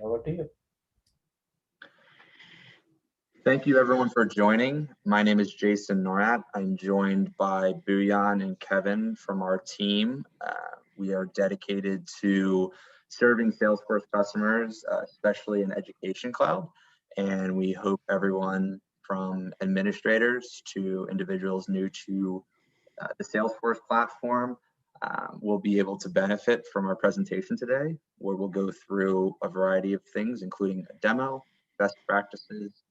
over to you. Thank you everyone for joining. My name is Jason Norat. I'm joined by Buyan and Kevin from our team. We are dedicated to serving Salesforce customers, especially in Education Cloud. And we hope everyone from administrators to individuals new to the Salesforce platform will be able to benefit from our presentation today, where we'll go through a variety of things, including a demo, best practices,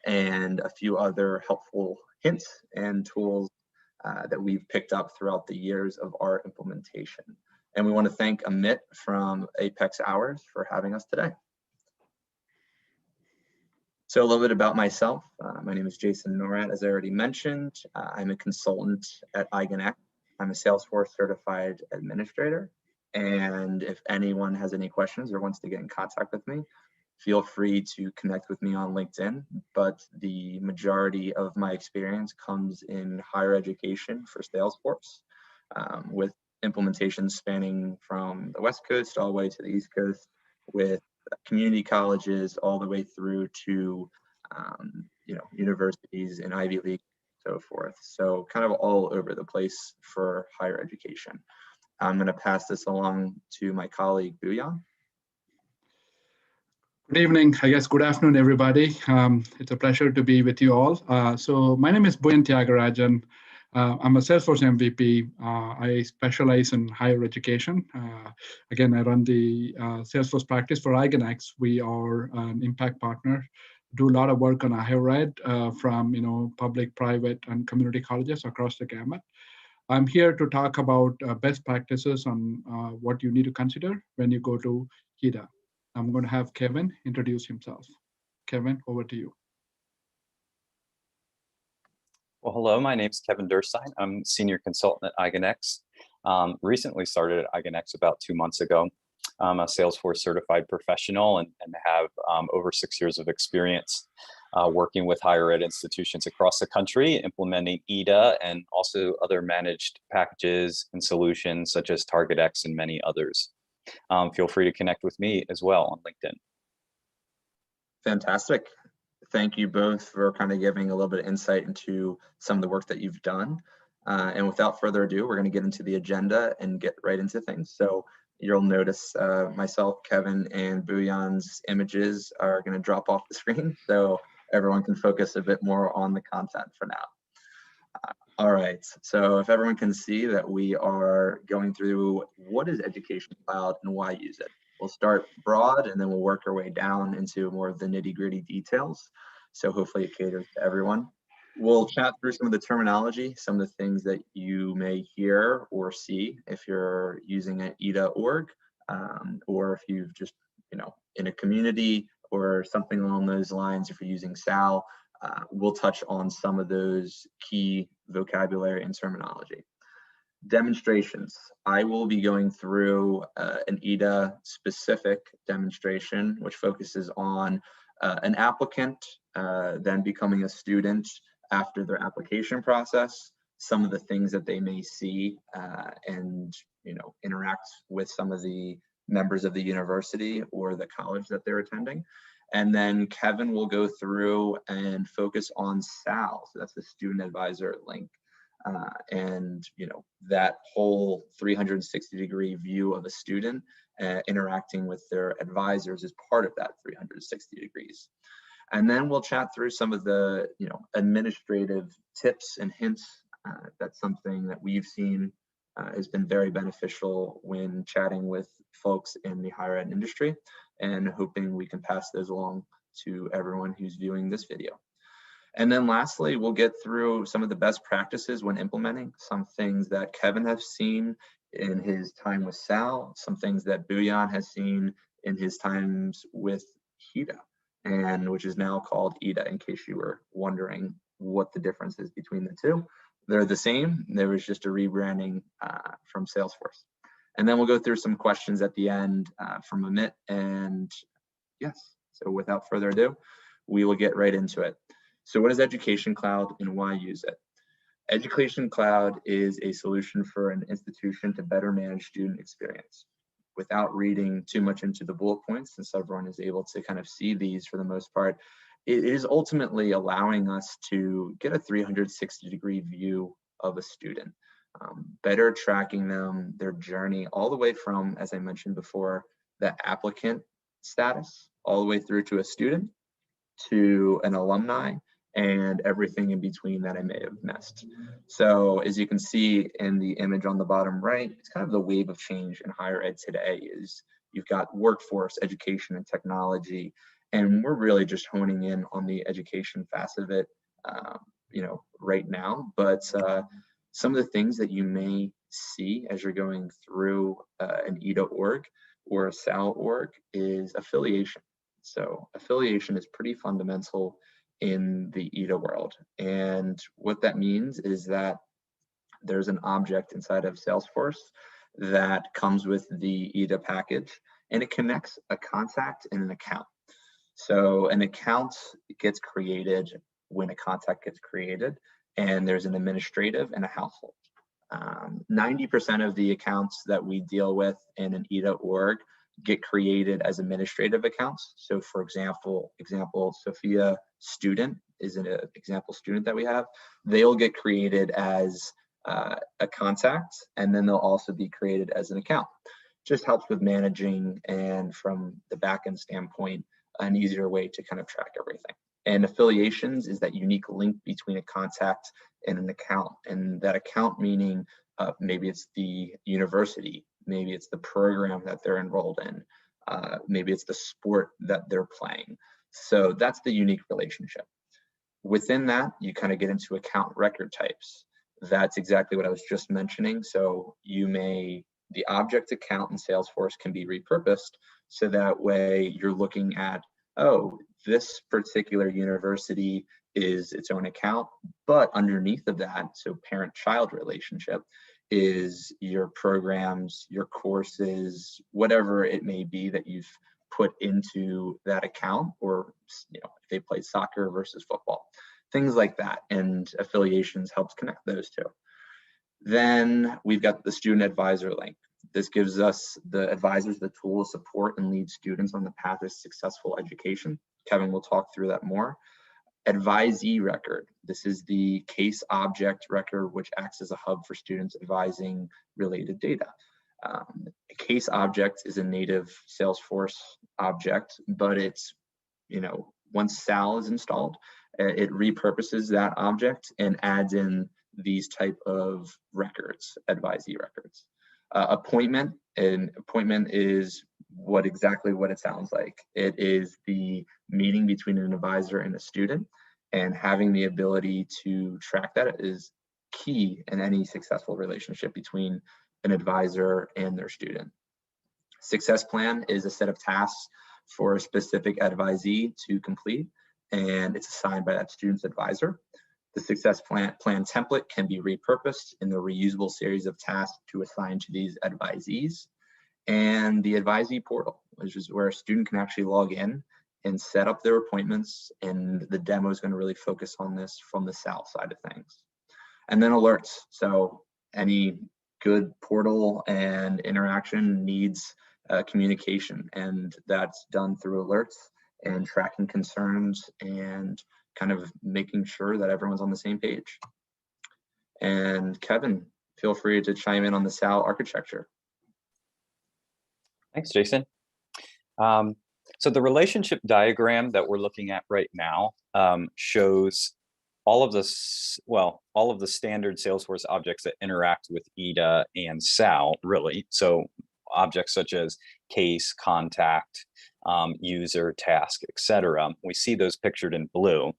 and a few other helpful hints and tools that we've picked up throughout the years of our implementation. And we want to thank Amit from Apex Hours for having us today. So a little bit about myself. My name is Jason Norat, as I already mentioned. I'm a consultant at Eigen. I'm a Salesforce certified administrator. And if anyone has any questions or wants to get in contact with me, feel free to connect with me on LinkedIn, but the majority of my experience comes in higher education for Salesforce, with implementations spanning from the West Coast all the way to the East Coast, with community colleges all the way through to universities in Ivy League, so forth. So kind of all over the place for higher education. I'm going to pass this along to my colleague, Buyan. Good evening, I guess good afternoon, everybody. It's a pleasure to be with you all. So my name is Buyan Tyagarajan. I'm a Salesforce MVP. I specialize in higher education. Again, I run the Salesforce practice for Eigenx. We are an impact partner, do a lot of work on higher ed from public, private, and community colleges across the gamut. I'm here to talk about best practices on what you need to consider when you go to HEDA. I'm going to have Kevin introduce himself. Kevin, over to you. Well, hello, my name is Kevin Durstein. I'm Senior Consultant at Eigenx. Recently started at Eigenx about 2 months ago. I'm a Salesforce certified professional and have over 6 years of experience working with higher ed institutions across the country, implementing EDA and also other managed packages and solutions such as TargetX and many others. Feel free to connect with me as well on LinkedIn. Fantastic. Thank you both for kind of giving a little bit of insight into some of the work that you've done. And without further ado, we're going to get into the agenda and get right into things. So you'll notice myself, Kevin, and Buyan's images are going to drop off the screen, so everyone can focus a bit more on the content for now. All right, so if everyone can see that we are going through what is Education Cloud and why use it. We'll start broad and then we'll work our way down into more of the nitty-gritty details. So hopefully it caters to everyone. We'll chat through some of the terminology, some of the things that you may hear or see if you're using an EDA org, or if you've just, in a community or something along those lines, if you're using SAL. We'll touch on some of those key vocabulary and terminology. Demonstrations. I will be going through an EDA specific demonstration, which focuses on an applicant then becoming a student after their application process, some of the things that they may see and interact with some of the members of the university or the college that they're attending. And then Kevin will go through and focus on SAL, so that's the Student Advisor link, and that whole 360-degree view of a student interacting with their advisors is part of that 360 degrees. And then we'll chat through some of the administrative tips and hints. That's something that we've seen has been very beneficial when chatting with folks in the higher ed industry, and hoping we can pass those along to everyone who's viewing this video. And then lastly, we'll get through some of the best practices when implementing, some things that Kevin has seen in his time with SAL, some things that Buyan has seen in his times with HEDA, and which is now called EDA, in case you were wondering what the difference is between the two. They're the same, there was just a rebranding from Salesforce. And then we'll go through some questions at the end from Amit, and yes, so without further ado, we will get right into it. So what is Education Cloud and why use it? Education Cloud is a solution for an institution to better manage student experience. without reading too much into the bullet points, since everyone is able to kind of see these for the most part, it is ultimately allowing us to get a 360-degree view of a student, better tracking them, their journey, all the way from, as I mentioned before, the applicant status, all the way through to a student, to an alumni, and everything in between that I may have missed. So as you can see in the image on the bottom right, it's kind of the wave of change in higher ed today. Is you've got workforce, education, and technology, and we're really just honing in on the education facet of it, right now. But some of the things that you may see as you're going through an EDA org or a SAL org is affiliation. So affiliation is pretty fundamental in the EDA world. And what that means is that there's an object inside of Salesforce that comes with the EDA package, and it connects a contact and an account. So an account gets created when a contact gets created, and there's an administrative and a household. 90% of the accounts that we deal with in an EDA org get created as administrative accounts. So for example, Sophia student is an example student that we have. They'll get created as a contact, and then they'll also be created as an account. Just helps with managing, and from the backend standpoint, an easier way to kind of track everything. And affiliations is that unique link between a contact and an account, and that account meaning maybe it's the university, maybe it's the program that they're enrolled in, maybe it's the sport that they're playing. So that's the unique relationship. Within that, you kind of get into account record types. That's exactly what I was just mentioning. So the object account in Salesforce can be repurposed, so that way you're looking at, oh, this particular university is its own account, but underneath of that, so parent-child relationship, is your programs, your courses, whatever it may be that you've put into that account, or if they play soccer versus football, things like that. And affiliations helps connect those two. Then we've got the student advisor link. This gives us, the advisors, the tool to support and lead students on the path of successful education. Kevin will talk through that more. Advisee record. This is the case object record, which acts as a hub for students advising related data. A case object is a native Salesforce object, but it's, once SAL is installed, it repurposes that object and adds in these type of records, advisee records. Appointment is exactly what it sounds like. It is the meeting between an advisor and a student, and having the ability to track that is key in any successful relationship between an advisor and their student. Success plan is a set of tasks for a specific advisee to complete, and it's assigned by that student's advisor. The success plan template can be repurposed in the reusable series of tasks to assign to these advisees. And the advisee portal, which is where a student can actually log in and set up their appointments, and the demo is going to really focus on this from the SAL side of things. And then alerts. So any good portal and interaction needs communication, and that's done through alerts and tracking concerns and kind of making sure that everyone's on the same page. And Kevin, feel free to chime in on the SAL architecture. Thanks, Jason. So the relationship diagram that we're looking at right now shows all of the standard Salesforce objects that interact with EDA and SAL, really. So objects such as case, contact, user, task, etc. We see those pictured in blue.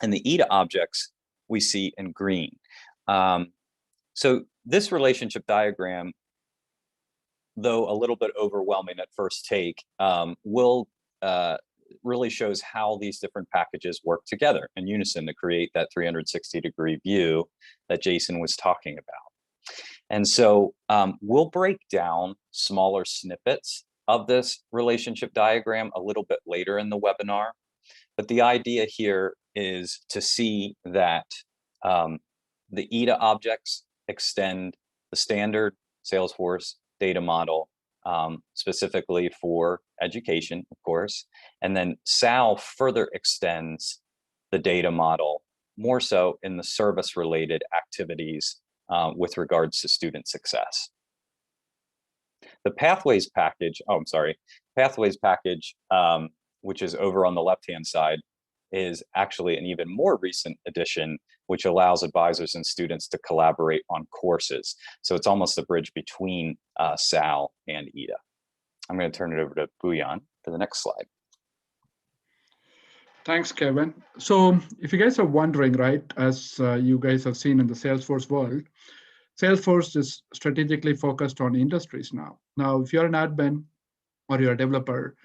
And the EDA objects we see in green. So this relationship diagram, though a little bit overwhelming at first take, really shows how these different packages work together in unison to create that 360-degree view that Jason was talking about. And so we'll break down smaller snippets of this relationship diagram a little bit later in the webinar. But the idea here is to see that the EDA objects extend the standard Salesforce data model specifically for education, of course. And then SAL further extends the data model more so in the service-related activities with regards to student success. The Pathways package, oh, I'm sorry, Pathways package, which is over on the left-hand side, is actually an even more recent addition, which allows advisors and students to collaborate on courses. So it's almost a bridge between SAL and EDA. I'm going to turn it over to Buyan for the next slide. Thanks, Kevin. So if you guys are wondering, right, as you guys have seen in the Salesforce world, Salesforce is strategically focused on industries now. Now, if you're an admin or you're a developer,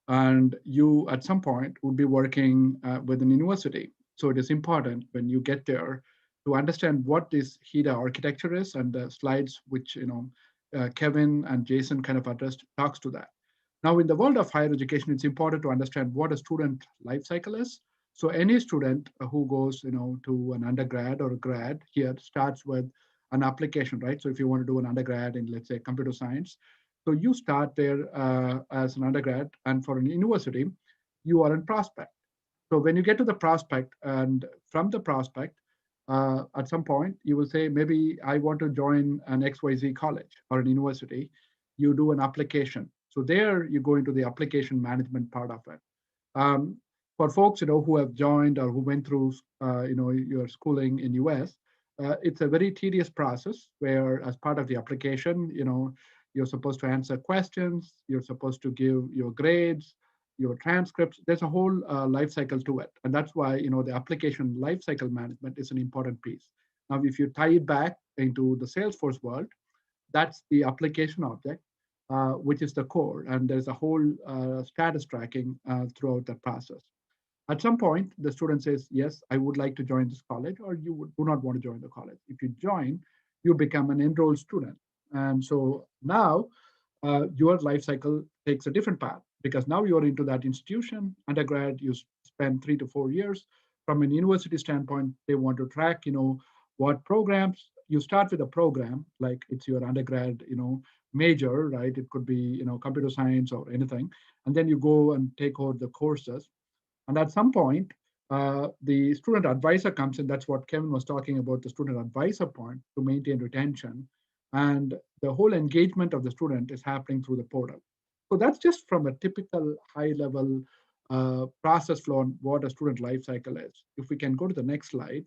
and you at some point would be working with an university. So it is important when you get there to understand what this HIDA architecture is, and the slides which Kevin and Jason kind of addressed talks to that. Now, in the world of higher education, it's important to understand what a student life cycle is. So any student who goes to an undergrad or a grad here starts with an application, right? So if you want to do an undergrad in, let's say, computer science, so you start there as an undergrad, and for an university, you are in prospect. So when you get to the prospect, and from the prospect, at some point, you will say, maybe I want to join an XYZ college or an university. You do an application. So there you go into the application management part of it. For folks who have joined or who went through your schooling in US, it's a very tedious process where, as part of the application, you're supposed to answer questions, you're supposed to give your grades, your transcripts. There's a whole life cycle to it. And that's why the application life cycle management is an important piece. Now, if you tie it back into the Salesforce world, that's the application object, which is the core. And there's a whole status tracking throughout that process. At some point, the student says, yes, I would like to join this college, or you do not want to join the college. If you join, you become an enrolled student. And so now your life cycle takes a different path, because now you're into that institution. Undergrad, you spend 3 to 4 years. From an university standpoint, they want to track, what programs. You start with a program, like it's your undergrad, major, right? It could be, computer science or anything. And then you go and take over the courses. And at some point, the student advisor comes in. That's what Kevin was talking about, the student advisor point, to maintain retention. And the whole engagement of the student is happening through the portal. So that's just from a typical high-level process flow on what a student life cycle is. If we can go to the next slide.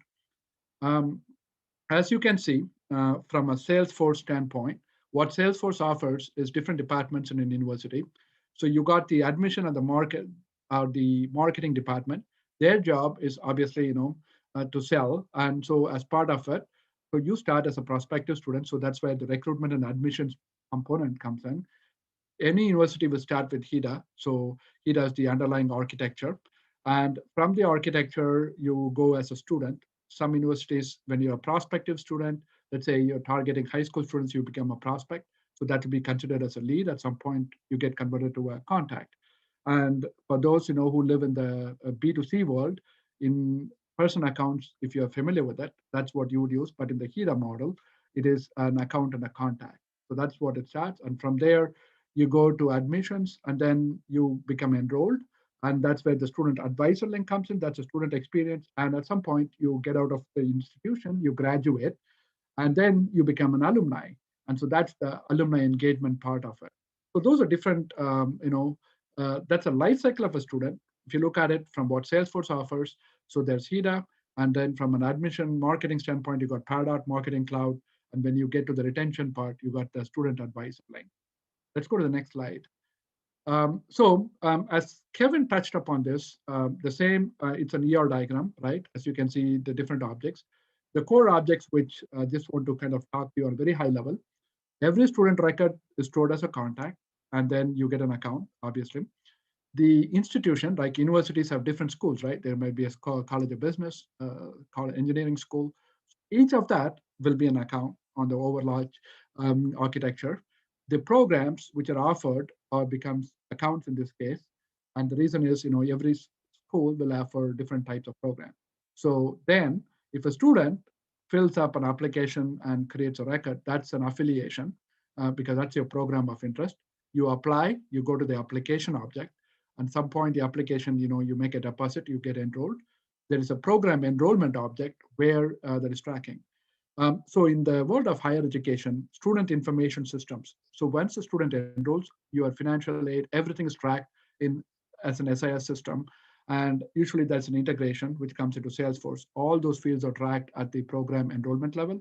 As you can see, from a Salesforce standpoint, what Salesforce offers is different departments in an university. So you got the admission and the market, the marketing department. Their job is obviously, to sell. And so as part of it, so you start as a prospective student. So that's where the recruitment and admissions component comes in. Any university will start with HIDA. So HIDA is the underlying architecture. And from the architecture, you go as a student. Some universities, when you're a prospective student, let's say you're targeting high school students, you become a prospect. So that will be considered as a lead. At some point, you get converted to a contact. And for those who live in the B2C world, in person accounts, if you're familiar with it, that's what you would use. But in the HIDA model, it is an account and a contact. So that's what it starts. And from there, you go to admissions, and then you become enrolled. And that's where the student advisor link comes in. That's a student experience. And at some point, you get out of the institution, you graduate, and then you become an alumni. And so that's the alumni engagement part of it. So those are different, that's a life cycle of a student. If you look at it from what Salesforce offers, so there's HIDA, and then from an admission marketing standpoint, you got Pardot, Marketing Cloud, and when you get to the retention part, you got the student advisor link. Let's go to the next slide. As Kevin touched upon this, the same, it's an ER diagram, right? As you can see, the different objects. The core objects, which I just want to kind of talk to you on a very high level. Every student record is stored as a contact, and then you get an account, obviously. The institution, like universities have different schools, right? There might be a college of business, college engineering school. Each of that will be an account on the overall architecture. The programs which are offered becomes accounts in this case. And the reason is, every school will offer different types of programs. So then if a student fills up an application and creates a record, that's an affiliation because that's your program of interest. You apply, you go to the application object. At some point, the application, you make a deposit, you get enrolled. There is a program enrollment object where there is tracking. So in the world of higher education, student information systems. So once the student enrolls, your financial aid, everything is tracked in as an SIS system. And usually that's an integration which comes into Salesforce. All those fields are tracked at the program enrollment level.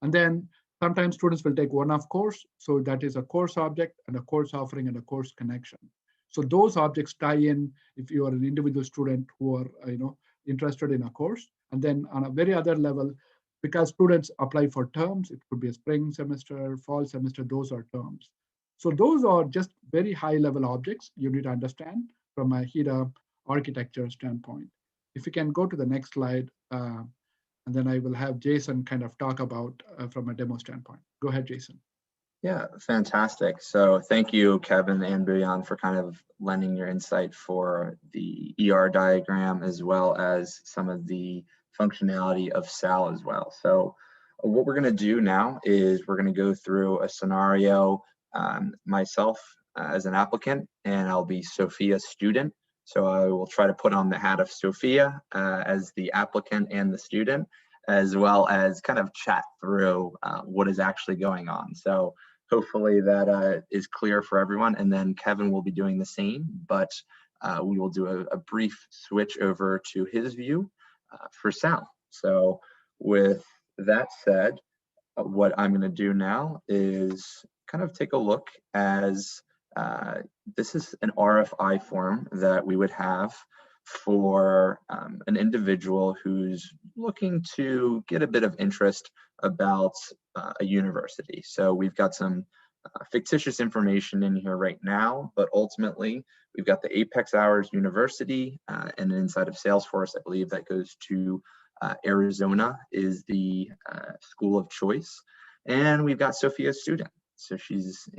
And then sometimes students will take one-off course. So that is a course object and a course offering and a course connection. So those objects tie in if you are an individual student who are interested in a course. And then on a very other level, because students apply for terms, it could be a spring semester, fall semester, those are terms. So those are just very high level objects you need to understand from a HIDA architecture standpoint. If you can go to the next slide, and then I will have Jason kind of talk about from a demo standpoint. Go ahead, Jason. Yeah, fantastic. So thank you, Kevin and Buyan, for kind of lending your insight for the ER diagram, as well as some of the functionality of SAL as well. So what we're going to do now is we're going to go through a scenario, myself as an applicant, and I'll be Sophia's student. So I will try to put on the hat of Sophia as the applicant and the student, as well as kind of chat through what is actually going on. So hopefully that is clear for everyone. And then Kevin will be doing the same, but we will do a brief switch over to his view for Sal. So with that said, what I'm going to do now is kind of take a look as this is an RFI form that we would have for an individual who's looking to get a bit of interest about a university. So we've got some fictitious information in here right now, but ultimately we've got the Apex Hours University, and inside of Salesforce, I believe that goes to Arizona is the school of choice. And we've got Sophia's student. So she's,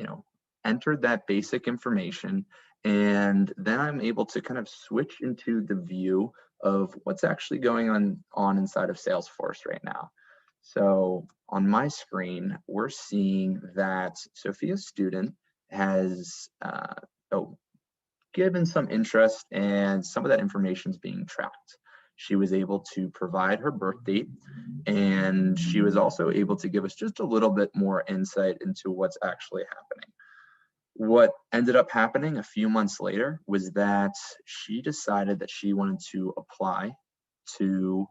entered that basic information, and then I'm able to kind of switch into the view of what's actually going on inside of Salesforce right now. So on my screen, we're seeing that Sophia's student has given some interest, and some of that information is being tracked. She was able to provide her birth date, and she was also able to give us just a little bit more insight into what's actually happening. What ended up happening a few months later was that she decided that she wanted to apply to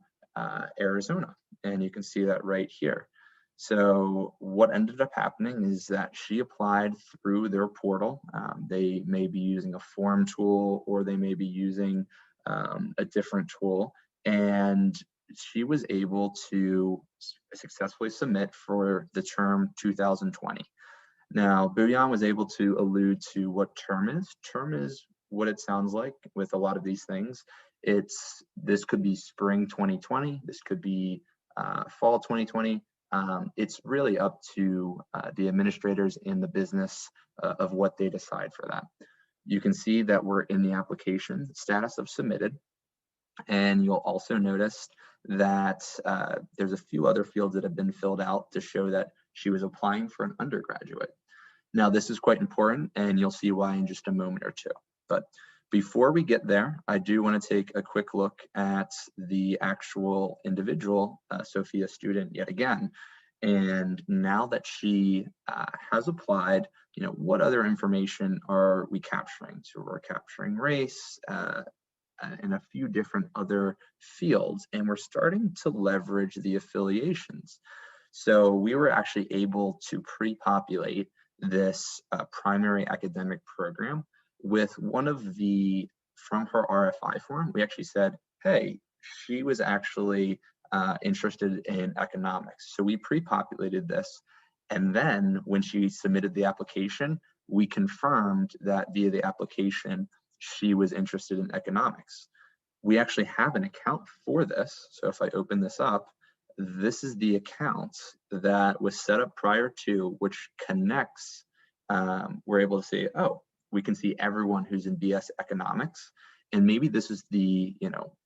Arizona, and you can see that right here. So what ended up happening is that she applied through their portal. They may be using a form tool, or they may be using a different tool, and she was able to successfully submit for the term 2020. Now, Buyan was able to allude to what term is. Term is what it sounds like with a lot of these things. This could be spring 2020. This could be fall 2020. It's really up to the administrators in the business of what they decide for that. You can see that we're in the application status of submitted. And you'll also notice that there's a few other fields that have been filled out to show that she was applying for an undergraduate. Now, this is quite important, and you'll see why in just a moment or two. But before we get there, I do want to take a quick look at the actual individual, Sophia student, yet again. And now that she has applied, what other information are we capturing? So we're capturing race, and a few different other fields, and we're starting to leverage the affiliations. So we were actually able to pre-populate this primary academic program with one of from her RFI form. We actually said, hey, she was actually interested in economics. So we pre-populated this, and then when she submitted the application, we confirmed that via the application she was interested in economics. We actually have an account for this. So if I open this up, this is the account that was set up prior to, which connects. We're able to say, oh, we can see everyone who's in BS economics. And maybe this is the,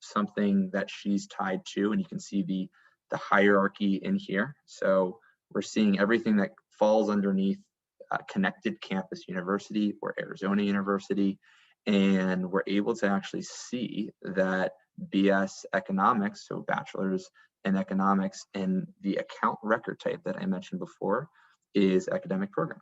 something that she's tied to, and you can see the hierarchy in here. So we're seeing everything that falls underneath connected campus university or Arizona University, and we're able to actually see that BS economics, so bachelor's in economics, and the account record type that I mentioned before is academic program.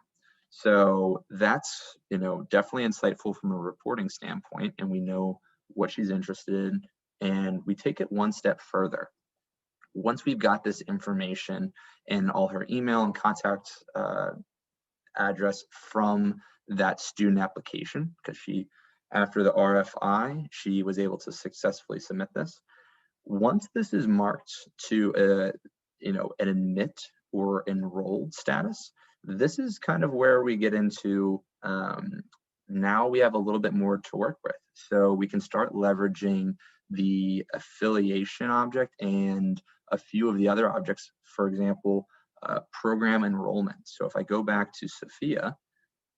So that's, definitely insightful from a reporting standpoint, and we know what she's interested in, and we take it one step further. Once we've got this information and all her email and contact address from that student application, because after the RFI, she was able to successfully submit this. Once this is marked to an admit or enrolled status, this is kind of where we get into now we have a little bit more to work with. So we can start leveraging the affiliation object and a few of the other objects, for example, program enrollment. So if I go back to Sophia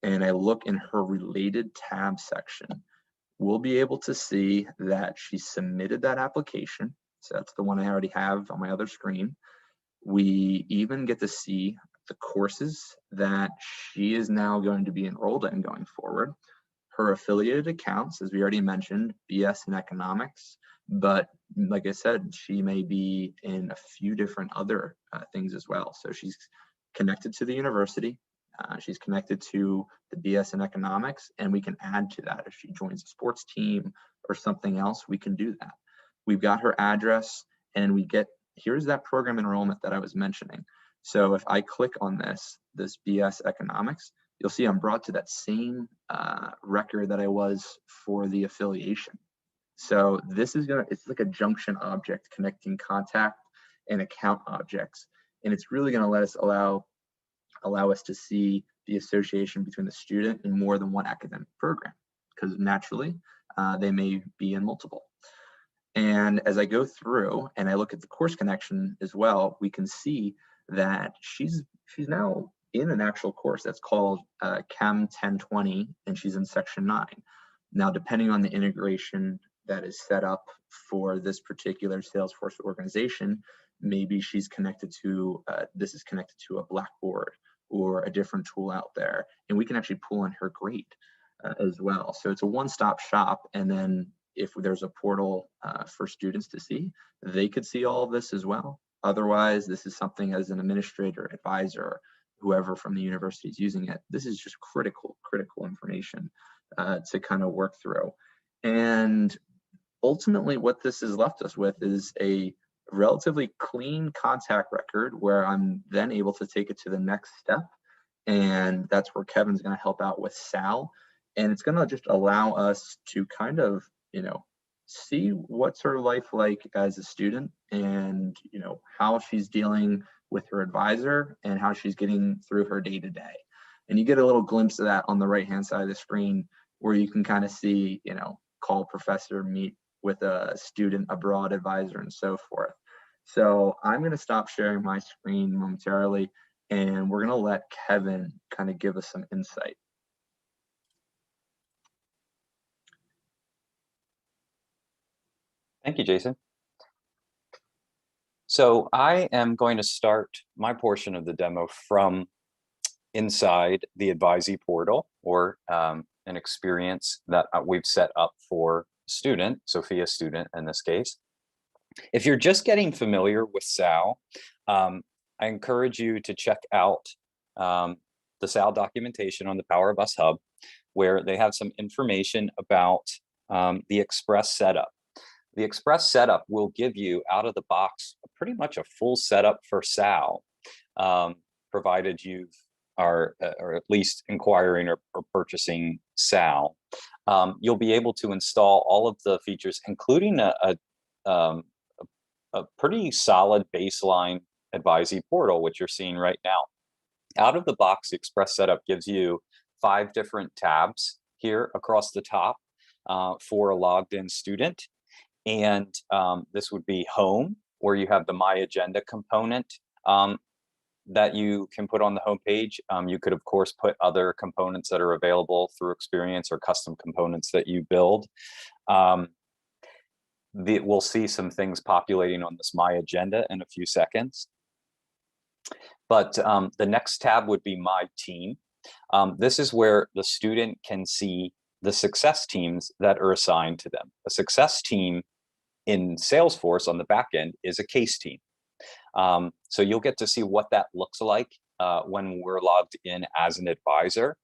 and I look in her related tab section, we'll be able to see that she submitted that application. So that's the one I already have on my other screen. We even get to see the courses that she is now going to be enrolled in going forward. Her affiliated accounts, as we already mentioned, BS in economics, but like I said, she may be in a few different other things as well. So she's connected to the university, she's connected to the BS in economics, and we can add to that. If she joins a sports team or something else, we can do that. We've got her address, and here's that program enrollment that I was mentioning. So if I click on this BS economics, you'll see I'm brought to that same record that I was for the affiliation. So this is it's like a junction object connecting contact and account objects. And it's really gonna let us allow us to see the association between the student and more than one academic program, because naturally they may be in multiple. And as I go through and I look at the course connection as well, we can see that she's now in an actual course that's called Chem 1020, and she's in section 9. Now, depending on the integration that is set up for this particular Salesforce organization, maybe she's connected to, this is connected to a Blackboard or a different tool out there, and we can actually pull in her grade as well. So it's a one-stop shop, and then if there's a portal for students to see, they could see all of this as well. Otherwise, this is something as an administrator, advisor, whoever from the university is using it, this is just critical information to kind of work through. And ultimately what this has left us with is a relatively clean contact record where I'm then able to take it to the next step. And that's where Kevin's going to help out with Sal. And it's going to just allow us to kind of, see what's her life like as a student, and how she's dealing with her advisor and how she's getting through her day-to-day. And you get a little glimpse of that on the right-hand side of the screen, where you can kind of see, call professor, meet with a student abroad advisor, and so forth. So I'm going to stop sharing my screen momentarily, and we're going to let Kevin kind of give us some insight. Thank you, Jason. So I am going to start my portion of the demo from inside the Advisee portal, or an experience that we've set up for student, Sophia's student in this case. If you're just getting familiar with SAL, I encourage you to check out the SAL documentation on the Power of Us Hub, where they have some information about the Express setup. The Express setup will give you out of the box pretty much a full setup for SAL, provided you are or at least inquiring or purchasing SAL. You'll be able to install all of the features, including a pretty solid baseline Advisee portal, which you're seeing right now. Out of the box, the Express setup gives you 5 different tabs here across the top for a logged in student. And this would be home, where you have the My Agenda component that you can put on the home page. You could, of course, put other components that are available through experience or custom components that you build. We'll see some things populating on this My Agenda in a few seconds. But the next tab would be My Team. This is where the student can see the success teams that are assigned to them. A success team in Salesforce on the back end is a case team. So you'll get to see what that looks like when we're logged in as an advisor.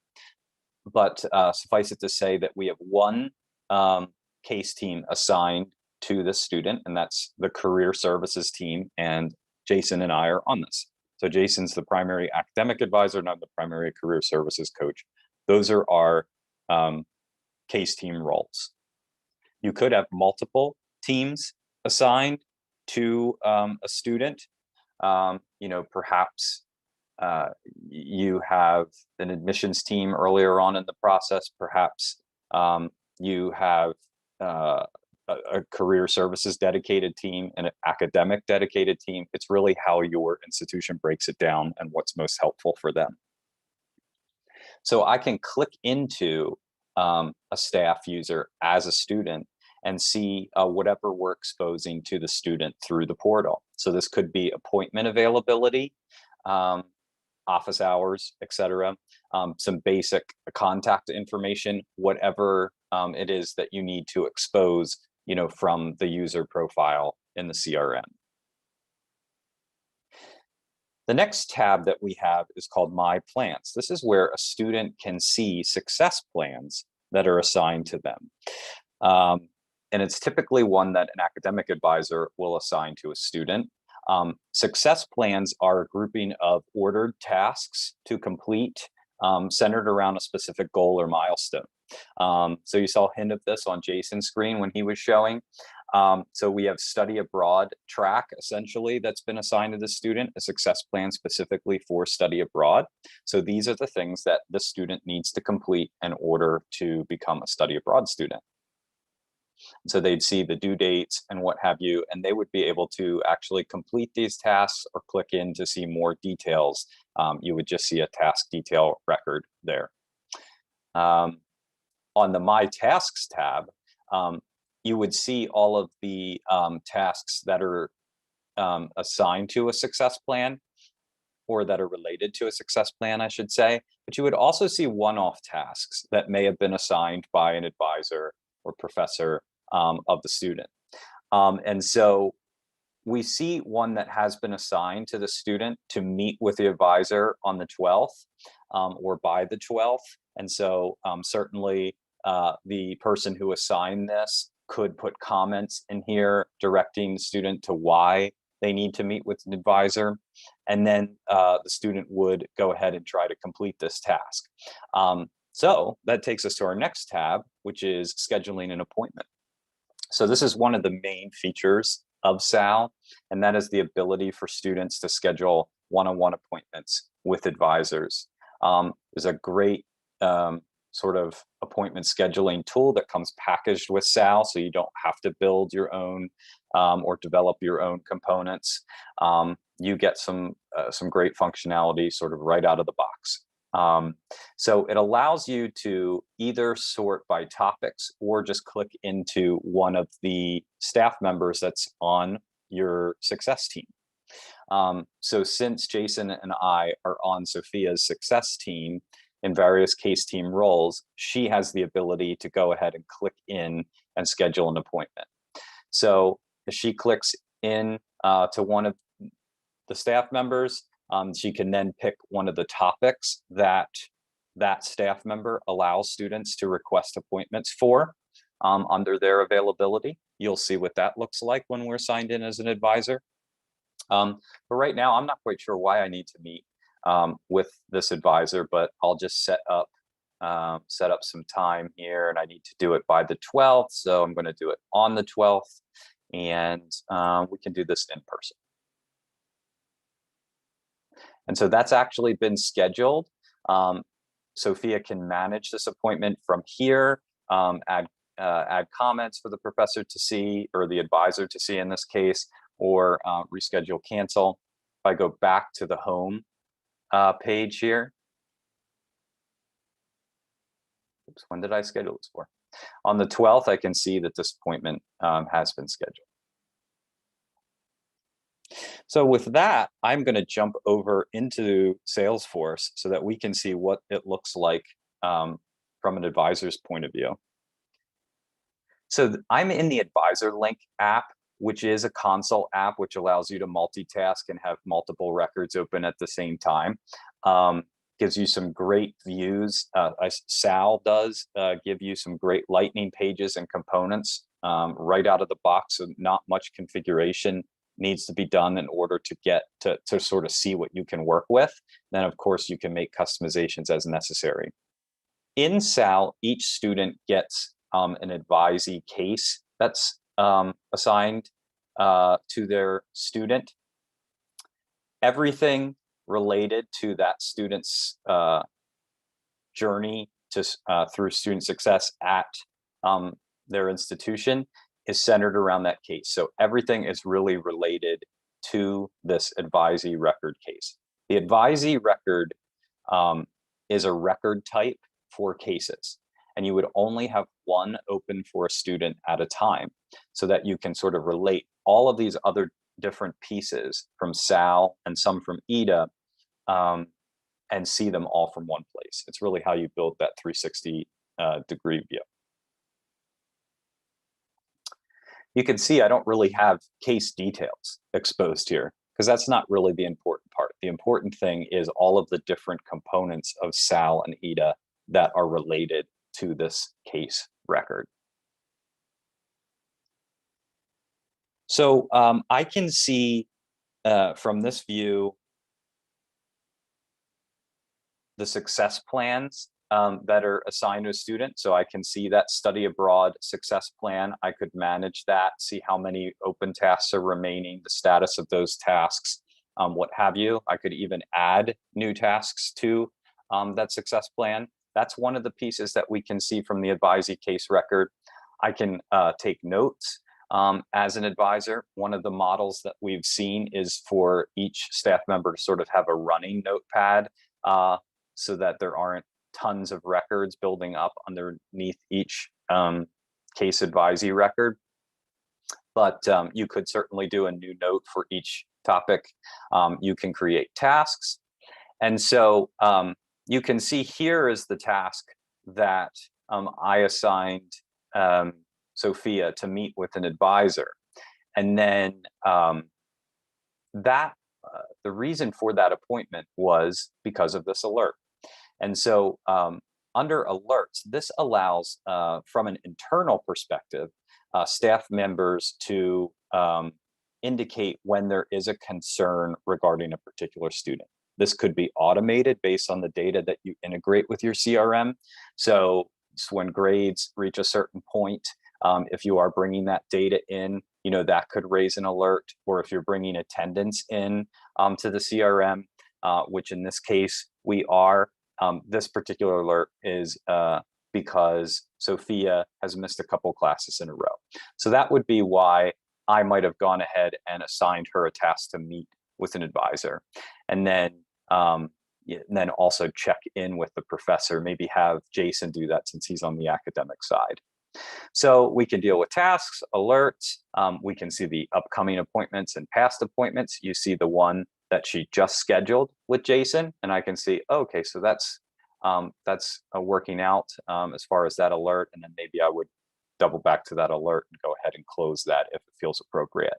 But suffice it to say that we have one case team assigned to the student, and that's the career services team, and Jason and I are on this. So Jason's the primary academic advisor, and I'm the primary career services coach. Those are our case team roles. You could have multiple teams assigned to a student. Perhaps you have an admissions team earlier on in the process. Perhaps you have a career services dedicated team and an academic dedicated team. It's really how your institution breaks it down and what's most helpful for them. So I can click into a staff user as a student and see whatever we're exposing to the student through the portal. So this could be appointment availability, office hours, etc. Some basic contact information, whatever it is that you need to expose, from the user profile in the CRM. The next tab that we have is called My Plans. This is where a student can see success plans that are assigned to them. And it's typically one that an academic advisor will assign to a student. Success plans are a grouping of ordered tasks to complete centered around a specific goal or milestone. So you saw a hint of this on Jason's screen when he was showing. So we have study abroad track, essentially, that's been assigned to the student, a success plan specifically for study abroad. So these are the things that the student needs to complete in order to become a study abroad student. So they'd see the due dates and what have you, and they would be able to actually complete these tasks or click in to see more details. You would just see a task detail record there. On the My Tasks tab, you would see all of the tasks that are assigned to a success plan, or that are related to a success plan, I should say. But you would also see one-off tasks that may have been assigned by an advisor or professor of the student. And so we see one that has been assigned to the student to meet with the advisor on the 12th or by the 12th. And so certainly the person who assigned this could put comments in here directing the student to why they need to meet with an advisor. And then the student would go ahead and try to complete this task. So that takes us to our next tab, which is scheduling an appointment. So this is one of the main features of SAL, and that is the ability for students to schedule one-on-one appointments with advisors. There's a great sort of appointment scheduling tool that comes packaged with SAL, so you don't have to build your own or develop your own components. You get some great functionality sort of right out of the box. So it allows you to either sort by topics or just click into one of the staff members that's on your success team. So since Jason and I are on Sophia's success team in various case team roles, she has the ability to go ahead and click in and schedule an appointment. So if she clicks in to one of the staff members, she can then pick one of the topics that that staff member allows students to request appointments for under their availability. You'll see what that looks like when we're signed in as an advisor. But right now, I'm not quite sure why I need to meet with this advisor, but I'll just set up some time here, and I need to do it by the 12th. So I'm going to do it on the 12th, and we can do this in person. And so that's actually been scheduled. Sophia can manage this appointment from here, add comments for the professor to see, or the advisor to see in this case, or reschedule, cancel. If I go back to the home page here. Oops, when did I schedule this for? On the 12th, I can see that this appointment has been scheduled. So with that, I'm going to jump over into Salesforce so that we can see what it looks like from an advisor's point of view. So I'm in the Advisor Link app, which is a console app which allows you to multitask and have multiple records open at the same time. Gives you some great views. Sal does give you some great lightning pages and components right out of the box, so not much configuration needs to be done in order to get to sort of see what you can work with. Then of course you can make customizations as necessary. In Sal, each student gets an advisee case that's assigned to their student. Everything related to that student's journey to through student success at their institution is centered around that case. So everything is really related to this advisee record case. The advisee record is a record type for cases, and you would only have one open for a student at a time, so that you can sort of relate all of these other different pieces from Sal and some from Ida and see them all from one place. It's really how you build that 360 degree view. You can see I don't really have case details exposed here because that's not really the important part. The important thing is all of the different components of Sal and Ida that are related to this case record. So I can see from this view the success plans that are assigned to a student. So I can see that study abroad success plan. I could manage that, see how many open tasks are remaining, the status of those tasks, what have you. I could even add new tasks to that success plan. That's one of the pieces that we can see from the advisee case record. I can take notes as an advisor. One of the models that we've seen is for each staff member to sort of have a running notepad so that there aren't tons of records building up underneath each case advisee record. But you could certainly do a new note for each topic. You can create tasks. And so you can see here is the task that I assigned Sophia to meet with an advisor. And then the reason for that appointment was because of this alert. And so under alerts, this allows, from an internal perspective, staff members to indicate when there is a concern regarding a particular student. This could be automated based on the data that you integrate with your CRM. So when grades reach a certain point, if you are bringing that data in, you know, that could raise an alert. Or if you're bringing attendance in to the CRM, which in this case we are, this particular alert is because Sophia has missed a couple classes in a row. So that would be why I might have gone ahead and assigned her a task to meet with an advisor. And then also check in with the professor, maybe have Jason do that since he's on the academic side. So we can deal with tasks, alerts. We can see the upcoming appointments and past appointments. You see the one that she just scheduled with Jason, and I can see, okay, so that's working out as far as that alert, and then maybe I would double back to that alert and go ahead and close that if it feels appropriate.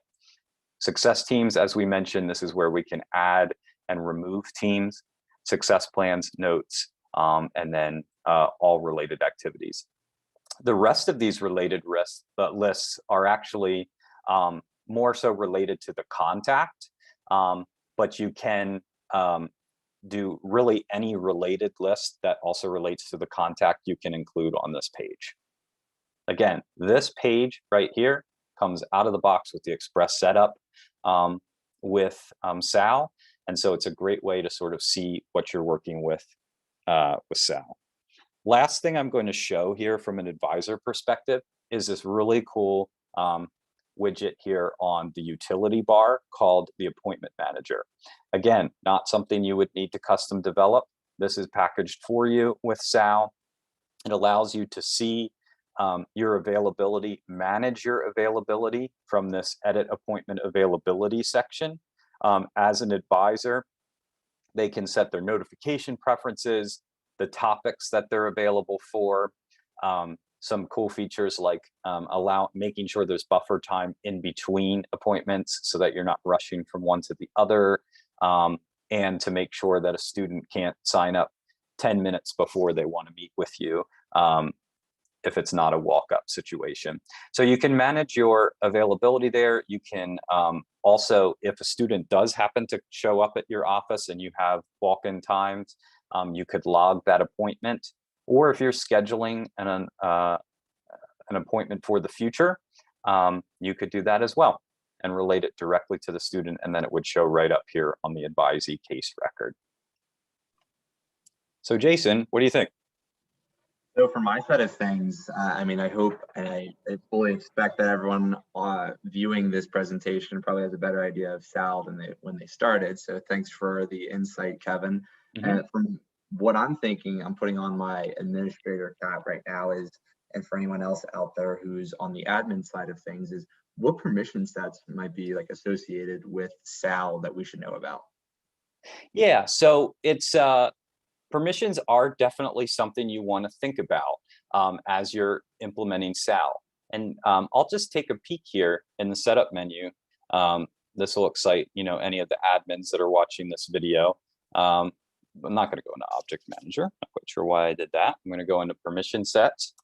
Success teams, as we mentioned, this is where we can add and remove teams, success plans, notes, and then all related activities. The rest of these related lists are actually more so related to the contact, but you can do really any related list that also relates to the contact you can include on this page. Again, this page right here comes out of the box with the Express setup with Sal. And so it's a great way to sort of see what you're working with Sal. Last thing I'm going to show here from an advisor perspective is this really cool widget here on the utility bar called the Appointment Manager. Again, not something you would need to custom develop. This is packaged for you with Sal. It allows you to see your availability, manage your availability from this Edit Appointment Availability section. As an advisor, they can set their notification preferences, the topics that they're available for, some cool features like making sure there's buffer time in between appointments so that you're not rushing from one to the other, and to make sure that a student can't sign up 10 minutes before they want to meet with you, if it's not a walk-up situation. So you can manage your availability there. You can also, if a student does happen to show up at your office and you have walk-in times, you could log that appointment. Or if you're scheduling an appointment for the future, you could do that as well and relate it directly to the student, and then it would show right up here on the advisee case record. So Jason, what do you think? So for my side of things, I mean, I hope and I fully expect that everyone viewing this presentation probably has a better idea of SAL than when they started. So thanks for the insight, Kevin. And from what I'm thinking, I'm putting on my administrator cap right now is, and for anyone else out there who's on the admin side of things, is what permission sets might be like associated with SAL that we should know about? Yeah, so it's permissions are definitely something you want to think about as you're implementing SAL. And I'll just take a peek here in the setup menu. This will excite any of the admins that are watching this video. I'm not going to go into Object Manager. Not quite sure why I did that. I'm going to go into permission sets.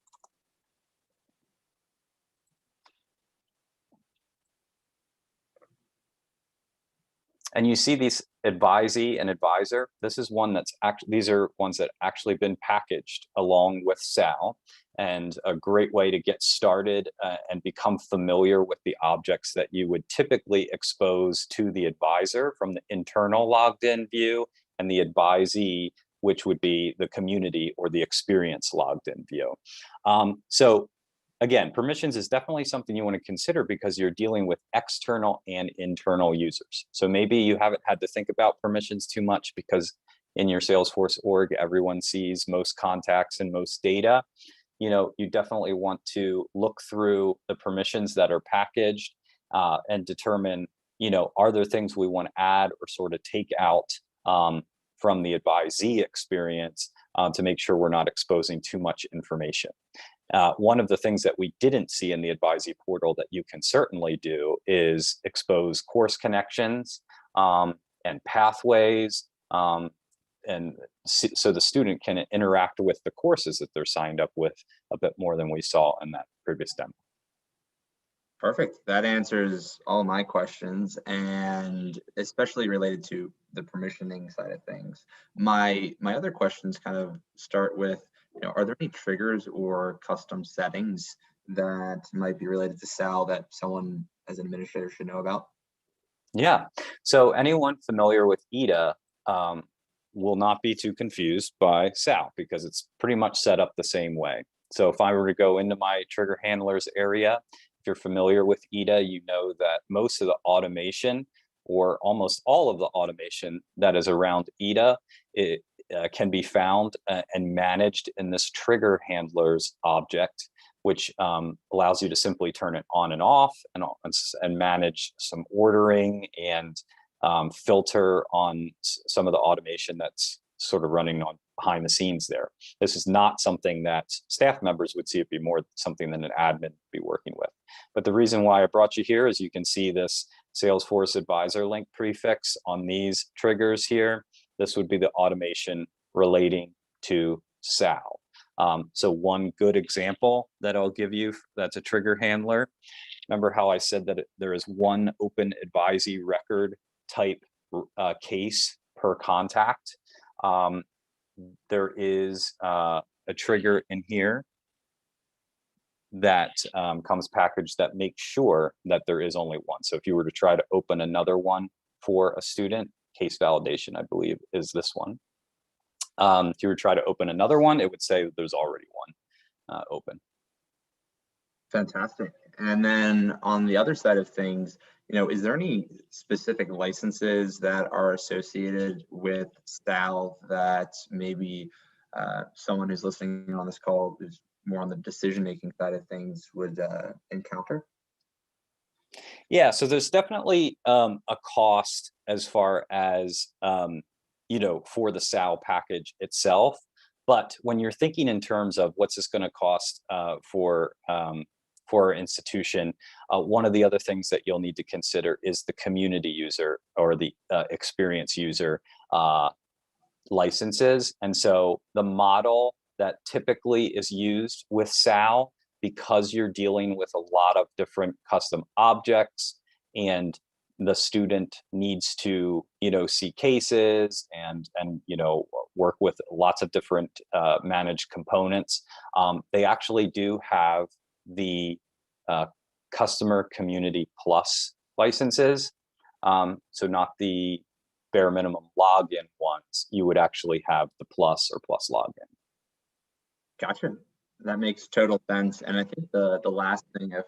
And you see these advisee and advisor. This is one that's these are ones that actually been packaged along with SAL, and a great way to get started and become familiar with the objects that you would typically expose to the advisor from the internal logged in view, and the advisee, which would be the community or the experience logged in view. So again, permissions is definitely something you want to consider because you're dealing with external and internal users. So maybe you haven't had to think about permissions too much because in your Salesforce org, everyone sees most contacts and most data. You definitely want to look through the permissions that are packaged and determine, are there things we want to add or sort of take out from the advisee experience to make sure we're not exposing too much information. One of the things that we didn't see in the advisee portal that you can certainly do is expose course connections and pathways, and so the student can interact with the courses that they're signed up with a bit more than we saw in that previous demo. Perfect. That answers all my questions, and especially related to the permissioning side of things. My other questions kind of start with, are there any triggers or custom settings that might be related to SAL that someone as an administrator should know about? Yeah. So anyone familiar with EDA will not be too confused by SAL because it's pretty much set up the same way. So if I were to go into my trigger handlers area, if you're familiar with EDA, you know that most of the automation or almost all of the automation that is around EDA, it can be found and managed in this trigger handlers object, which allows you to simply turn it on and off and manage some ordering and filter on some of the automation that's sort of running on behind the scenes there. This is not something that staff members would see. It'd be more something that an admin would be working with. But the reason why I brought you here is you can see this Salesforce advisor link prefix on these triggers here. This would be the automation relating to SAL. So one good example that I'll give you that's a trigger handler. Remember how I said that there is one open advisee record type case per contact? There is a trigger in here that comes packaged that makes sure that there is only one. So if you were to try to open another one for a student, case validation, I believe, is this one. If you were to try to open another one, it would say that there's already one open. Fantastic. And then on the other side of things, is there any specific licenses that are associated with SAL that maybe someone who's listening on this call who's more on the decision-making side of things would encounter? Yeah, so there's definitely a cost as far as for the SAL package itself. But when you're thinking in terms of what's this going to cost for our institution, one of the other things that you'll need to consider is the community user or the experience user licenses. And so the model that typically is used with SAL, because you're dealing with a lot of different custom objects and the student needs to see cases and work with lots of different managed components, they actually do have the customer community plus licenses, so not the bare minimum login ones. You would actually have the plus or plus login. Gotcha. That makes total sense. And I think the last thing, if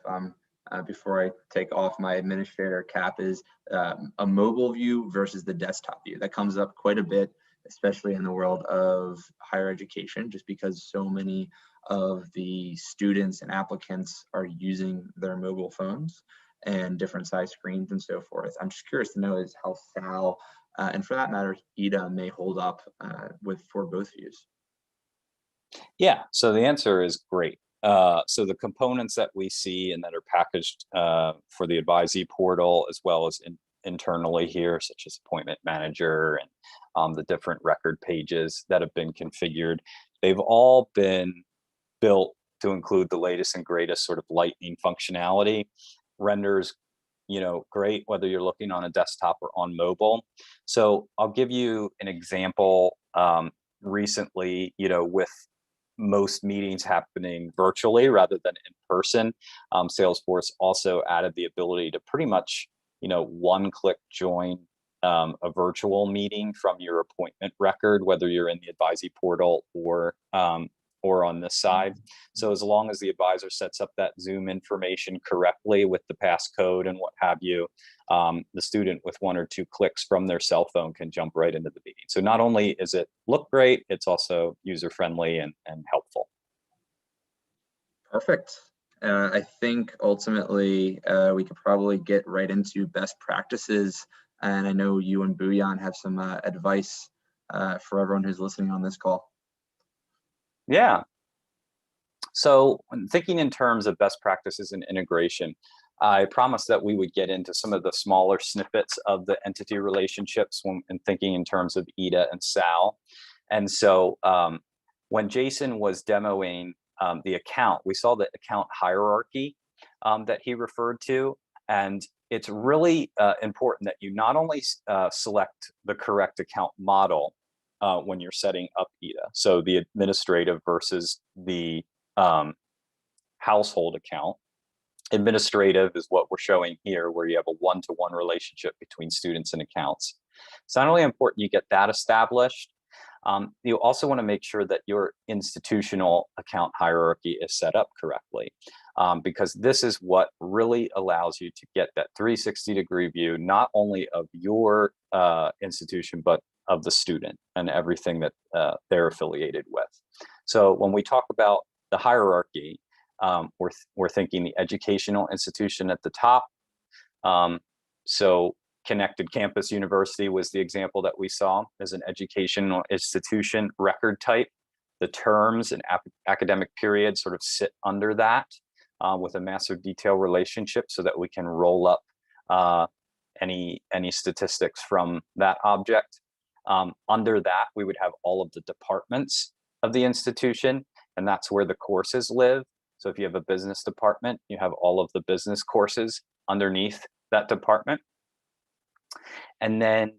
before I take off my administrator cap, is a mobile view versus the desktop view. That comes up quite a bit, especially in the world of higher education, just because so many of the students and applicants are using their mobile phones and different size screens and so forth. I'm just curious to know is how SAL, and for that matter, EDA may hold up for both views. Yeah, so the answer is great. So the components that we see and that are packaged for the advisee portal, as well as internally here, such as appointment manager and the different record pages that have been configured, they've all been built to include the latest and greatest sort of lightning functionality. Renders, great whether you're looking on a desktop or on mobile. So I'll give you an example. Recently, with most meetings happening virtually rather than in person, Salesforce also added the ability to pretty much, one-click join a virtual meeting from your appointment record, whether you're in the advisee portal or on this side. So as long as the advisor sets up that Zoom information correctly with the passcode and what have you, the student with one or two clicks from their cell phone can jump right into the meeting. So not only is it look great, it's also user-friendly and helpful. Perfect. I think ultimately we could probably get right into best practices. And I know you and Booyan have some advice for everyone who's listening on this call. Yeah. So when thinking in terms of best practices and integration, I promised that we would get into some of the smaller snippets of the entity relationships when thinking in terms of EDA and SAL. And so when Jason was demoing the account, we saw the account hierarchy that he referred to. And it's really important that you not only select the correct account model when you're setting up EDA, so the administrative versus the household account. Administrative is what we're showing here, where you have a one-to-one relationship between students and accounts. It's not only important you get that established, you also want to make sure that your institutional account hierarchy is set up correctly, because this is what really allows you to get that 360-degree view, not only of your institution, but of the student and everything that they're affiliated with. So when we talk about the hierarchy, we're thinking the educational institution at the top. So Connected Campus University was the example that we saw as an educational institution record type. The terms and academic period sort of sit under that with a master detail relationship, so that we can roll up any statistics from that object. Under that, we would have all of the departments of the institution, and that's where the courses live. So if you have a business department, you have all of the business courses underneath that department. And then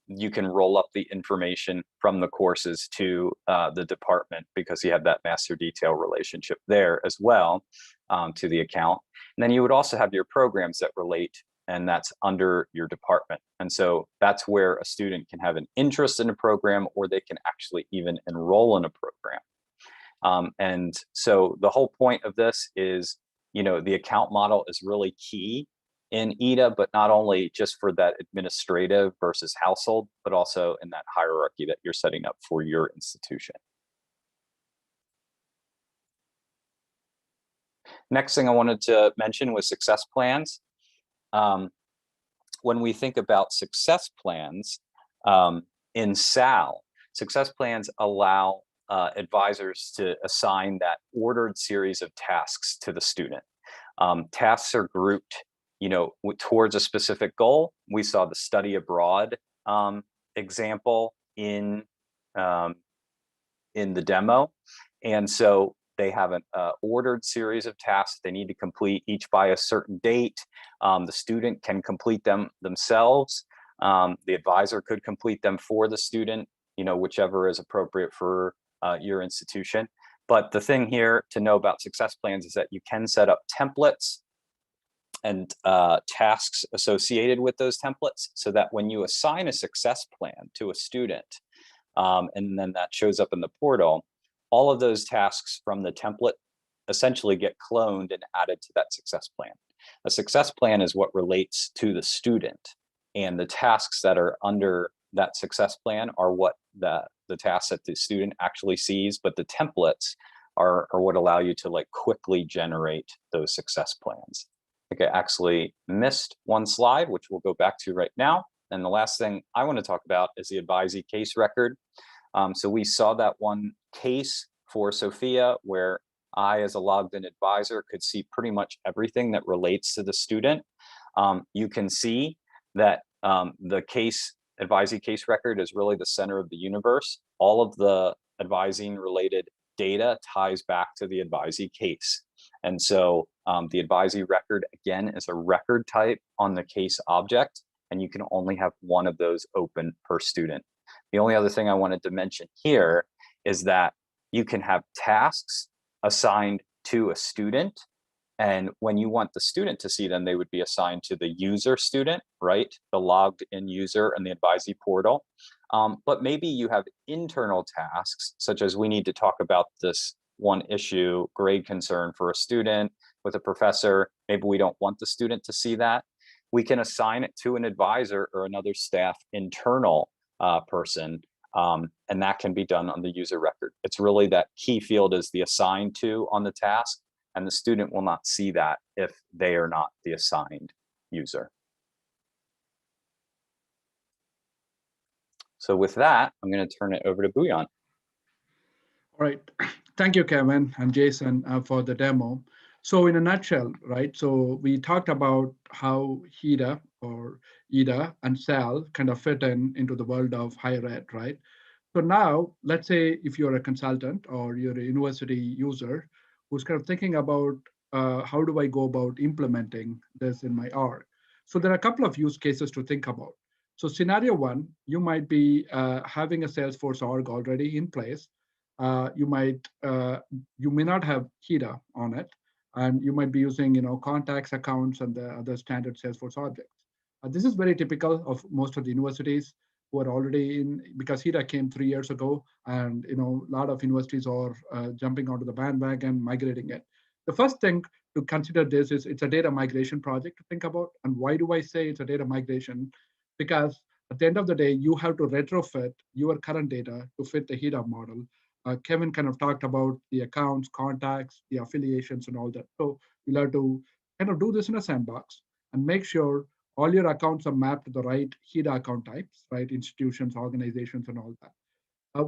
you can roll up the information from the courses to the department, because you have that master detail relationship there as well to the account. And then you would also have your programs that relate, and that's under your department. And so that's where a student can have an interest in a program, or they can actually even enroll in a program. And so the whole point of this is, the account model is really key in EDA, but not only just for that administrative versus household, but also in that hierarchy that you're setting up for your institution. Next thing I wanted to mention was success plans. when we think about success plans in SAL, success plans allow advisors to assign that ordered series of tasks to the student. Tasks are grouped, towards a specific goal. We saw the study abroad example in the demo, and so they have an ordered series of tasks they need to complete, each by a certain date. The student can complete them themselves. The advisor could complete them for the student, whichever is appropriate for your institution. But the thing here to know about success plans is that you can set up templates and tasks associated with those templates, so that when you assign a success plan to a student, and then that shows up in the portal, all of those tasks from the template essentially get cloned and added to that success plan. A success plan is what relates to the student, and the tasks that are under that success plan are what the tasks that the student actually sees, but the templates are what allow you to quickly generate those success plans. I think I actually missed one slide, which we'll go back to right now. And the last thing I want to talk about is the advisee case record. So we saw that one case for Sophia where I, as a logged in advisor, could see pretty much everything that relates to the student. You can see that the advisee case record is really the center of the universe. All of the advising related data ties back to the advisee case. And so the advisee record, again, is a record type on the case object, and you can only have one of those open per student. The only other thing I wanted to mention here is that you can have tasks assigned to a student, and when you want the student to see them, they would be assigned to the user student, right? The logged in user in the advisee portal. But maybe you have internal tasks, such as we need to talk about this one issue, grade concern for a student with a professor. Maybe we don't want the student to see that. We can assign it to an advisor or another staff internal person, and that can be done on the user record. It's really that key field is the assigned to on the task, and the student will not see that if they are not the assigned user. So with that, I'm going to turn it over to Bhuyan. All right. Thank you, Kevin and Jason, for the demo. So in a nutshell, right, so we talked about how HEDA or EDA and SAL kind of fit into the world of higher ed, right? So now, let's say if you're a consultant or you're a university user who's kind of thinking about how do I go about implementing this in my org? So there are a couple of use cases to think about. So scenario one, you might be having a Salesforce org already in place. You may not have HEDA on it, and you might be using contacts, accounts, and the other standard Salesforce objects. This is very typical of most of the universities who are already in, because HEDA came 3 years ago, and a lot of universities are jumping onto the bandwagon, migrating it. The first thing to consider this is it's a data migration project to think about. And why do I say it's a data migration? Because at the end of the day, you have to retrofit your current data to fit the HEDA model. Kevin kind of talked about the accounts, contacts, the affiliations, and all that. So you'll have to kind of do this in a sandbox and make sure all your accounts are mapped to the right HEDA account types, right? Institutions, organizations, and all that.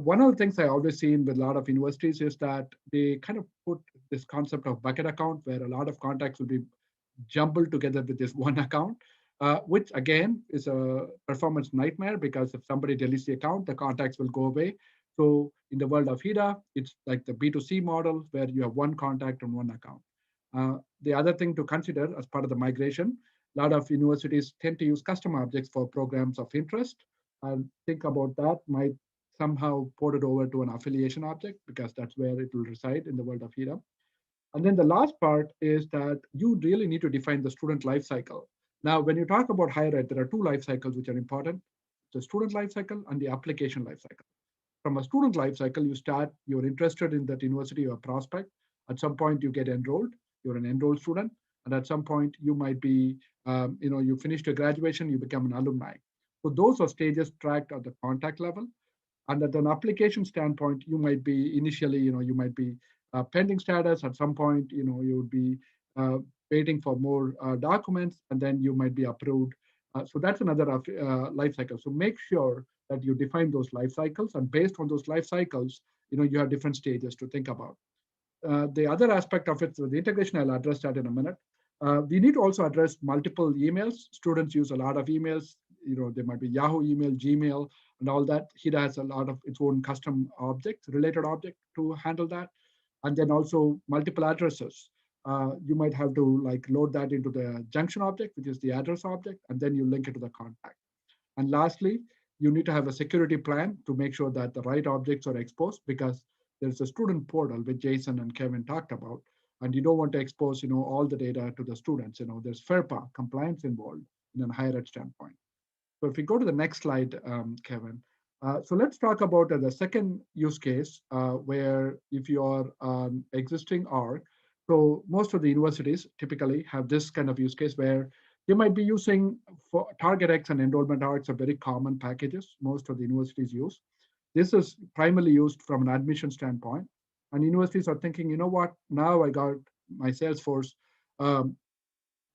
One of the things I always seen with a lot of universities is that they kind of put this concept of bucket account where a lot of contacts will be jumbled together with this one account, which again is a performance nightmare because if somebody deletes the account, the contacts will go away. So in the world of HEDA, it's like the B2C model where you have one contact on one account. The other thing to consider as part of the migration, a lot of universities tend to use custom objects for programs of interest. And think about that, might somehow port it over to an affiliation object because that's where it will reside in the world of HEDA. And then the last part is that you really need to define the student life cycle. Now, when you talk about higher ed, there are two life cycles which are important: the student life cycle and the application life cycle. From a student life cycle, you're interested in that university or prospect. At some point, you get enrolled. You're an enrolled student. And at some point, you might be, you finished your graduation, you become an alumni. So those are stages tracked at the contact level. And at an application standpoint, you might be initially, you might be pending status. At some point, you would be waiting for more documents, and then you might be approved. So that's another life cycle. So make sure that you define those life cycles, and based on those life cycles, you have different stages to think about. The other aspect of it, so the integration, I'll address that in a minute. We need to also address multiple emails. Students use a lot of emails. There might be Yahoo email, Gmail, and all that. HIDA has a lot of its own custom objects, related object to handle that. And then also multiple addresses. You might have to load that into the junction object, which is the address object, and then you link it to the contact. And lastly, you need to have a security plan to make sure that the right objects are exposed, because there's a student portal which Jason and Kevin talked about, and you don't want to expose all the data to the students. There's FERPA compliance involved in a higher ed standpoint. So if we go to the next slide, Kevin. So let's talk about the second use case, where if you are an existing org, so most of the universities typically have this kind of use case where you might be using for TargetX and enrollment arcs are very common packages most of the universities use. This is primarily used from an admission standpoint. And universities are thinking, you know what, now I got my Salesforce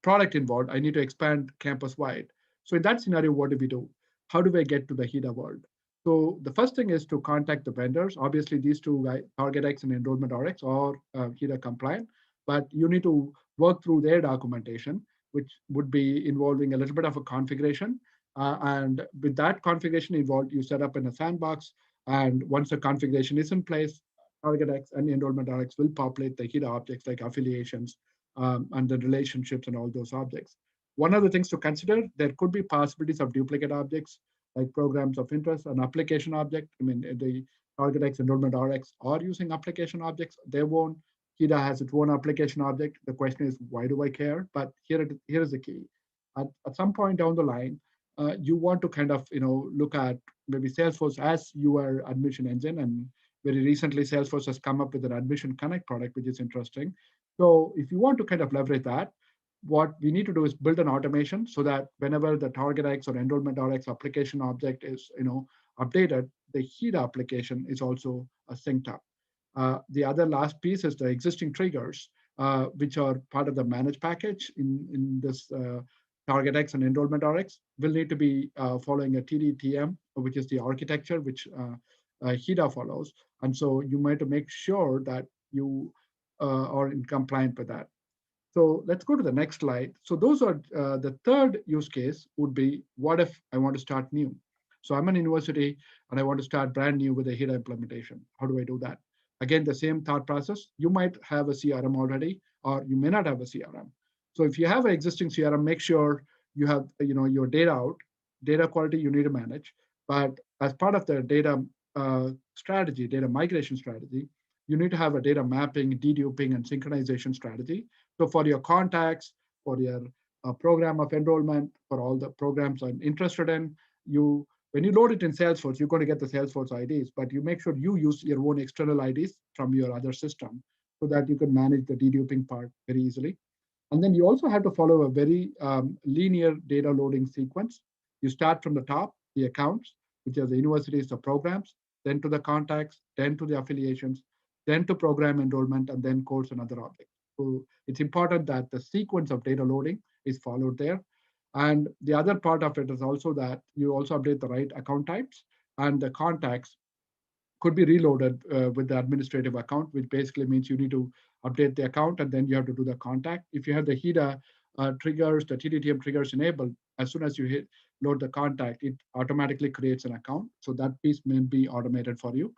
product involved, I need to expand campus-wide. So in that scenario, what do we do? How do I get to the HIDA world? So the first thing is to contact the vendors. Obviously, these two, TargetX and Enrollment RX, are HIDA compliant, but you need to work through their documentation, which would be involving a little bit of a configuration. And with that configuration involved, you set up in a sandbox. And once the configuration is in place, TargetX and Enrollment RX will populate the HIDA objects like affiliations and the relationships and all those objects. One of the things to consider, there could be possibilities of duplicate objects like programs of interest, an application object. I mean, the TargetX, Enrollment RX are using application objects. They won't. HIDA has its own application object. The question is, why do I care? But here is the key. At some point down the line, you want to kind of look at maybe Salesforce as your admission engine. And very recently, Salesforce has come up with an Admission Connect product, which is interesting. So if you want to kind of leverage that, what we need to do is build an automation so that whenever the TargetX or Enrollment RX application object is updated, the HIDA application is also synced up. The other last piece is the existing triggers, which are part of the managed package in this TargetX and Enrollment RX, will need to be following a TDTM, which is the architecture which HIDA follows. And so you might make sure that you are in compliant with that. So let's go to the next slide. So those are the third use case would be, what if I want to start new? So I'm an university and I want to start brand new with a HIDA implementation. How do I do that? Again, the same thought process. You might have a CRM already, or you may not have a CRM. So if you have an existing CRM, make sure you have your data out. Data quality you need to manage. But as part of the data strategy, data migration strategy, you need to have a data mapping, deduping, and synchronization strategy. So for your contacts, for your program of enrollment, for all the programs I'm interested in, when you load it in Salesforce, you're going to get the Salesforce IDs, but you make sure you use your own external IDs from your other system so that you can manage the deduping part very easily. And then you also have to follow a very linear data loading sequence. You start from the top, the accounts, which are the universities, the programs, then to the contacts, then to the affiliations, then to program enrollment, and then course and other objects. So it's important that the sequence of data loading is followed there. And the other part of it is also that you also update the right account types, and the contacts could be reloaded with the administrative account, which basically means you need to update the account and then you have to do the contact. If you have the HIDA triggers, the TDTM triggers enabled, as soon as you load the contact, it automatically creates an account. So that piece may be automated for you.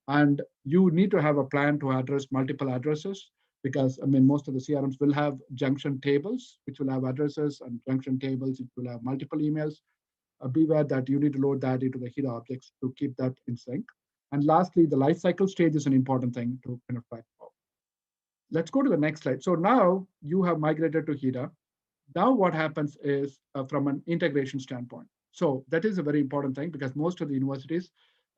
And you need to have a plan to address multiple addresses, because most of the CRMs will have junction tables, which will have addresses, and junction tables, which will have multiple emails. Beware that you need to load that into the HIDA objects to keep that in sync. And lastly, the lifecycle stage is an important thing to kind of track about. Let's go to the next slide. So now you have migrated to HIDA. Now what happens is from an integration standpoint. So that is a very important thing, because most of the universities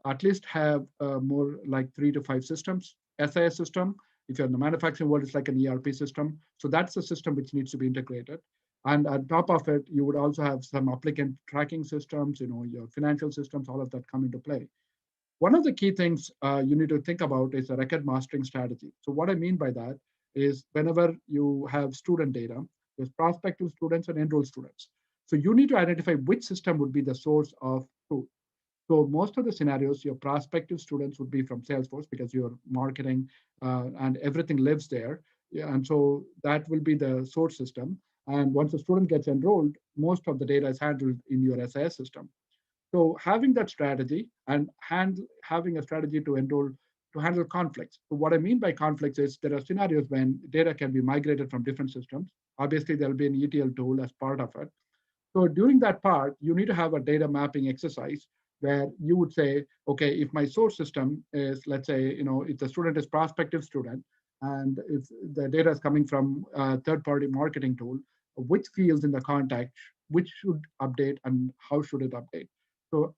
at least have more like 3 to 5 systems. SIS system, if you're in the manufacturing world, it's like an ERP system. So that's a system which needs to be integrated. And on top of it, you would also have some applicant tracking systems, your financial systems, all of that come into play. One of the key things you need to think about is a record mastering strategy. So what I mean by that, is whenever you have student data, there's prospective students and enrolled students. So you need to identify which system would be the source of truth. So most of the scenarios, your prospective students would be from Salesforce because your marketing and everything lives there. Yeah, and so that will be the source system. And once a student gets enrolled, most of the data is handled in your SAS system. So having that strategy and having a strategy to handle conflicts. So what I mean by conflicts is there are scenarios when data can be migrated from different systems. Obviously, there'll be an ETL tool as part of it. So during that part, you need to have a data mapping exercise where you would say, okay, if my source system is, let's say, if the student is prospective student, and if the data is coming from a third-party marketing tool, which fields in the contact, which should update and how should it update? So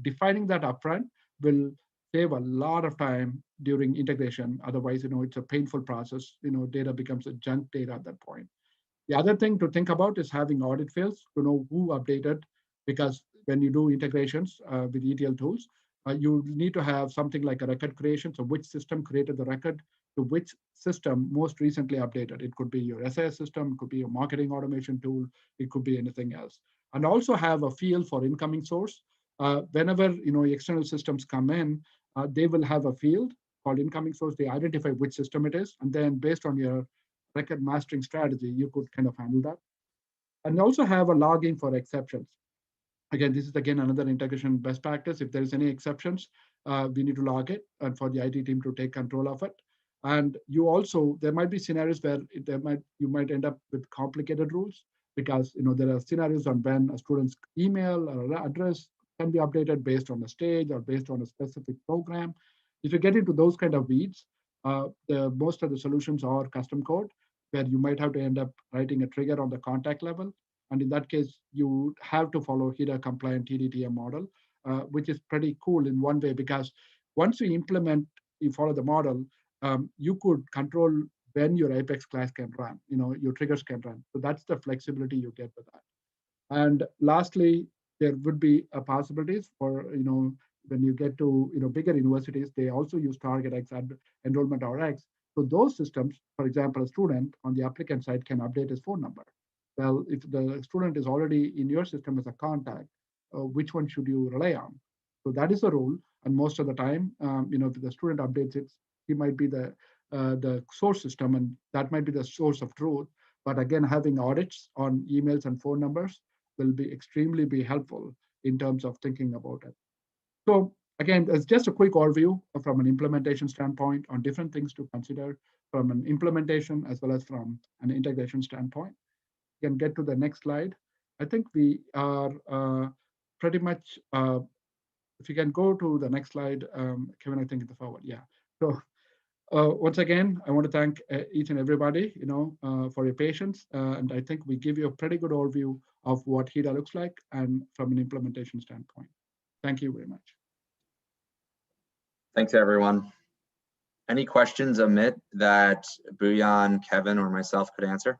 defining that upfront will save a lot of time during integration. Otherwise, it's a painful process. Data becomes a junk data at that point. The other thing to think about is having audit fails to know who updated, because when you do integrations with ETL tools, you need to have something like a record creation. So which system created the record to which system most recently updated. It could be your SAS system, it could be your marketing automation tool, it could be anything else. And also have a field for incoming source. Whenever external systems come in, they will have a field called incoming source. They identify which system it is, and then based on your record mastering strategy, you could kind of handle that. And also have a logging for exceptions. Again, this is again another integration best practice. If there is any exceptions, we need to log it and for the IT team to take control of it. And there might be scenarios where you might end up with complicated rules because there are scenarios on when a student's email or address can be updated based on a stage or based on a specific program. If you get into those kind of weeds, most of the solutions are custom code, where you might have to end up writing a trigger on the contact level. And in that case, you have to follow HIDA compliant TDTM model, which is pretty cool in one way, because once you follow the model, you could control when your Apex class can run, your triggers can run. So that's the flexibility you get with that. And lastly, there would be a possibilities for, when you get to, bigger universities, they also use TargetX and Enrollment RX. So those systems, for example, a student on the applicant side can update his phone number. Well, if the student is already in your system as a contact, which one should you rely on? So that is the rule. And most of the time, if the student updates it, he might be the source system, and that might be the source of truth. But again, having audits on emails and phone numbers will be extremely helpful in terms of thinking about it. So again, it's just a quick overview from an implementation standpoint on different things to consider from an implementation as well as from an integration standpoint. You can get to the next slide. I think we are pretty much, if you can go to the next slide, Kevin, I think it's forward, yeah. So once again, I want to thank each and everybody, for your patience. And I think we give you a pretty good overview of what HIDA looks like and from an implementation standpoint. Thank you very much. Thanks, everyone. Any questions, Amit, that Bhuyan, Kevin, or myself could answer?